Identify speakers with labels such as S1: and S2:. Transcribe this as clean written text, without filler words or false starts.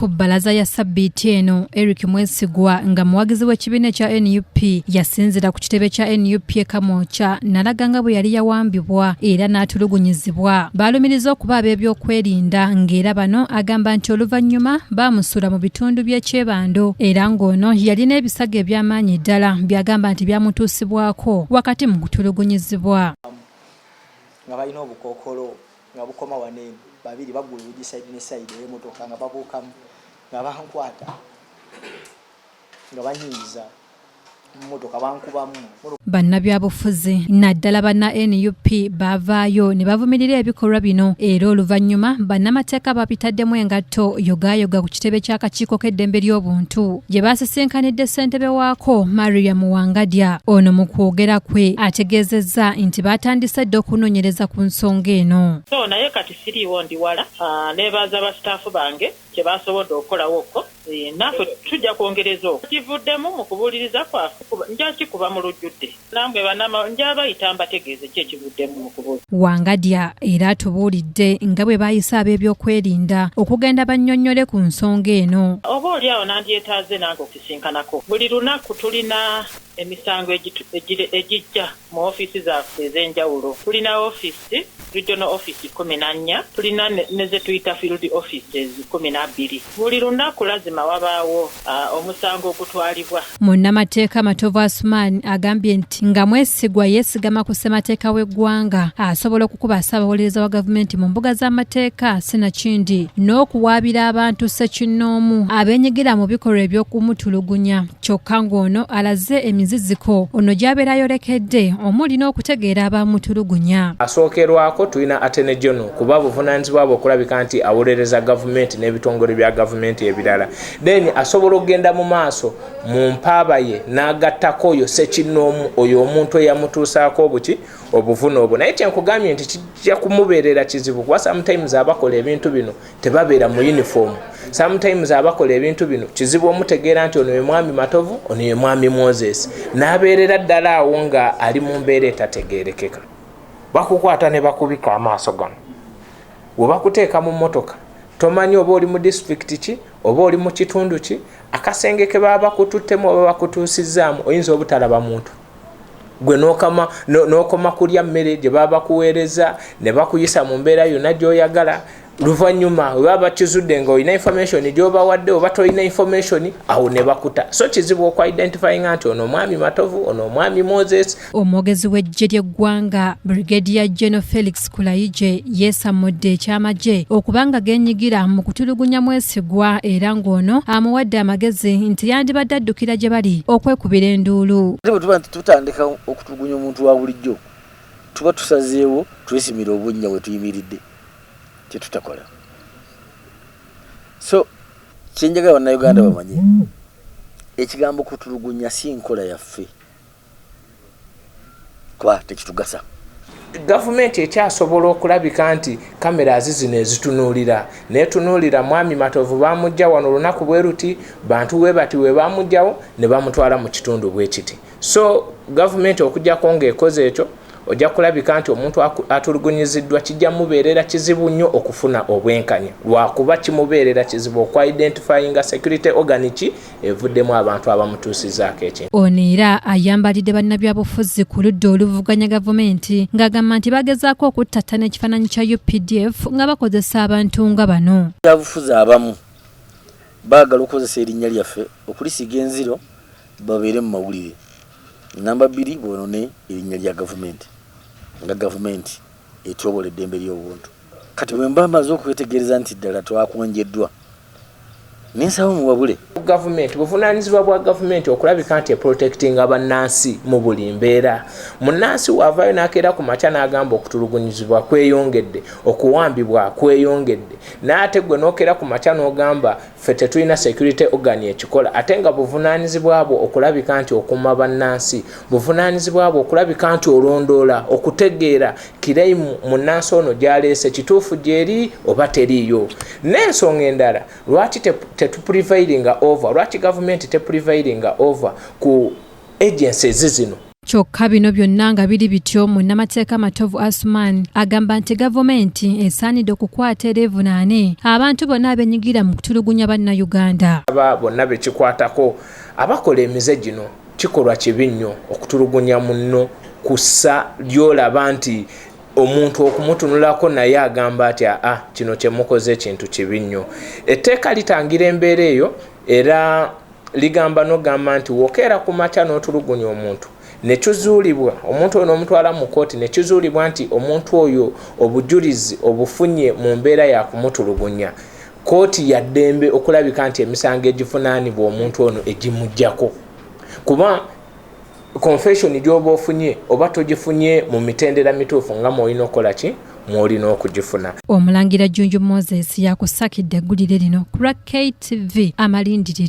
S1: ku bbalaza ya sabbiiti eno Eric Mwesigwa nga muwagizi w'ekibiina kya NUP yasinzira ku kitebe kya NUP e Kamwokya nalaga nga bwe yali yawambibwa era n'atulugunyizibwa. Baalumiriza okuba ab'ebyokwerinda ng'era bano agamba nti oluvannyuma baamusula mu bitundu by'ekyebando era ng'ono yalina ebisago eby'amaanyi ddala byagamba nti byamutuusibwako wakati mu kutulugunyizibwa.
S2: Nga balina obukookolo nga bukoma wane babiri bagula uji side ne side y'emmotoka nga babuukamu nga bankwata nga banyiiza mmotoka bankubamu.
S1: Bannabyabufuzi naddala banna NUP baavaayo ne bavumirira ebikolwa bino era oluvannyuma bannamateeka bapitaddemu engatto yogayoga ku kitebe ky'akakiiko k'eddembe ly'obuntu gye baasisinkanidde ssentebe waako Mariam Wangadya. Ono mu kwogera kwe ategeezezza nti baatandise dde okunoonyereza ku nsonga eno.
S3: So naye kati siriiwo ndi wala neebaaza basitaafu bange kye baasobodde okukolawoko naffe tujja kwongereza okwo kivuddemu mu kubuuliriza kwaffe nja kikuba mu lujjudde nambwe njabayita mbategeeze ki ekivuddemu mu kubuuliriza.
S1: Wangadya era atubuulidde nga bwe baayisa ab'ebyokwerinda okugenda bannyonnyole ku nsonga eno.
S3: Oba oliawo nandyetaaze nange okusinkanako buli lunaku tulina emisango egijja mu ofiisi zaffe ez'enjawulo. Tulina ofiisi regional office 14, tulina ne ze tuyita field offices 12. Buli lunaku lazima wabaawo omusango okutwalibwa.
S1: Munnamateeka Matovu Asuman agambye nti nga Mwesigwa yeesigama ku ssemateeka w'eggwanga asobola okukuba ssaabawolereza wa gavumenti mu mbuga z'amateeka Sinakindi n'okuwaabira abantu ssekinnoomu abeenyigira mu bikolwa eby'okumutulugunya. Kyokka ng'ono alaze emiziziko ono gy'abeera ayolekedde omuli n'okutegeera abamutulugunya.
S4: Asookerwako tulina Attorney General kuba buvunaanyizibwa bwe okulabika nti awolereza gavumenti n'ebitongole bya gavumenti ebirala. Then asobola okugenda mu maaso mu mpaaba ye n'agattako oyo ssekinnoomu oyo omuntu eyamutuusaako obuvune obwo. Naye kyenkugambye nti kijja kumubeerera kizibu kuba sometimes abakola ebintu bino tebabeera mu uniform. Sometimes abakola ebintu bino kizibu omutegeera nti ono ye mwami Matovu, ono ye mwami Moses. N'abeerera ddala awo nga ali mu mbeera etategeerekeka. Bakukwata ne bakubika amaaso gano. We bakuteeka mu mmotoka tomanyi oba oli mu district ki oba oli mu kitundu ki, akasenge ke baba bakututtemu oba bakutuusizzaamu oyinza obutalaba muntu. Gwe n'okoma kulya mmere gye baba bakuweereza ne bakuyisa mu mbeera yonna gy'oyagala. Luvannyuma we baba bakizudde nga olina information gy'obawadde oba tolina information awo ne bakuta. So kizibu okw-identifying nti ono mwami Matovu, ono mwami Moses.
S1: Omwogezi w'eggye ly'eggwanga Brigadier General Felix Kulayije yeesamudde eky'amagye okubanga geenyigira mu kutulugunya Mwesigwa era ng'ono amuwadde amagezi nti yandibadde addukira gye bali okwekubira enduulu.
S5: Tuba tutandika okutulugunya omuntu wa bulijjo tuba tusazeewo twesimira obunnya we tuyimiridde tutakola. So kyenjagala bannayuganda bamanye ekigambo kutulugunya si nkola yaffe kwa tekitugasa.
S4: Gavumenti ekyasobola okulabika nti kamera zino ezitunuulira netunuulira mwami Matovu bamujja wano olunaku bwe ruti bantu we bati we bamujjawo ne bamutwala mu kitundu bwe kiti. So gavumenti okujjako ng'ekoze ekyo ojja kulabika nti omuntu atulugunyiziddwa kijja mubeerera kizibu nnyo okufuna obwenkanya lwakuba kimubeerera kizibu okw-identifyinga security organ ki evuddemu abantu abamutuusizzaako ekintu.
S1: Ono era ayambalidde bannabyabufuzi ku ludda oluvuganya gavumenti ng'agamba nti bagezaako okuttattana ekifaananyi kya UPDF nga bakozesa abantu nga bano.
S5: Byabufuzi abamu baagala okukozesa erinnya lyaffe okulisiga enziro babeere mu mawulire. Namba 2 bonone erinnya lya gavumenti nga gavumenti etwobola eddembe ly'obuntu. Kati bwe mba mbaze okwetegereza nti ddala twakonjeddwa n'ensaba mu wabule.
S4: Gavumenti buvunaanyizibwa bwa gavumenti okulabika nti eprotectinga bannansi mu buli mbeera. Munnansi wavaayo n'akeera ku makya n'agamba okutulugunyizibwa kweyongedde, okuwambibwa kweyongedde, n'ate gwe n'okeera ku makya n'ogamba ffe tetulina security organ ekikola, ate nga buvunaanyizibwa bwo okulabika nti okuuma bannansi, buvunaanyizibwa bwo okulabika nti olondoola, okutegeera kiraimu munnansi ono gy'aleese kituufu gy'eri oba teriiyo. N'ensonga endala lwaki tetuprevailinga over, lwaki gavumenti teprevailinga over ku agencies zino.
S1: kyokka bino byonna nga biri bityo munnamateeka Matovu Asuman agamba nti gavumenti esaanidde okukwata erevunaane abantu bonna abenyigira mu kutulugunya bannayuganda.
S4: Bonna bekikwatako abakola emize gino kikolwa kibi nnyo okutulugunya munno kussa lyolaba nti omuntu okumutunulako naye agamba ati kino kyemukoze ekintu kibi nnyo. Etteeka litangira embeera eyo era ligamba n'ogamba nti wokeera ku makya n'otulugunya omuntu nekizuulibwa omuntu ono omutwala mu kooti nekizuulibwa nti omuntu oyo obujulizi obufunye mu mbeera ya kumutulugunya, kooti ya ddembe okulabika nti emisango egifunaanibwa omuntu ono egimujjako, kuba confession gy'oba ofunye oba togifunye mu mitendera mituufu nga mwolina okukola ki mwolina okugifuna.
S1: Omulangira Junju Moses yakusakidde eggulire lino ku KTV Amalindirire.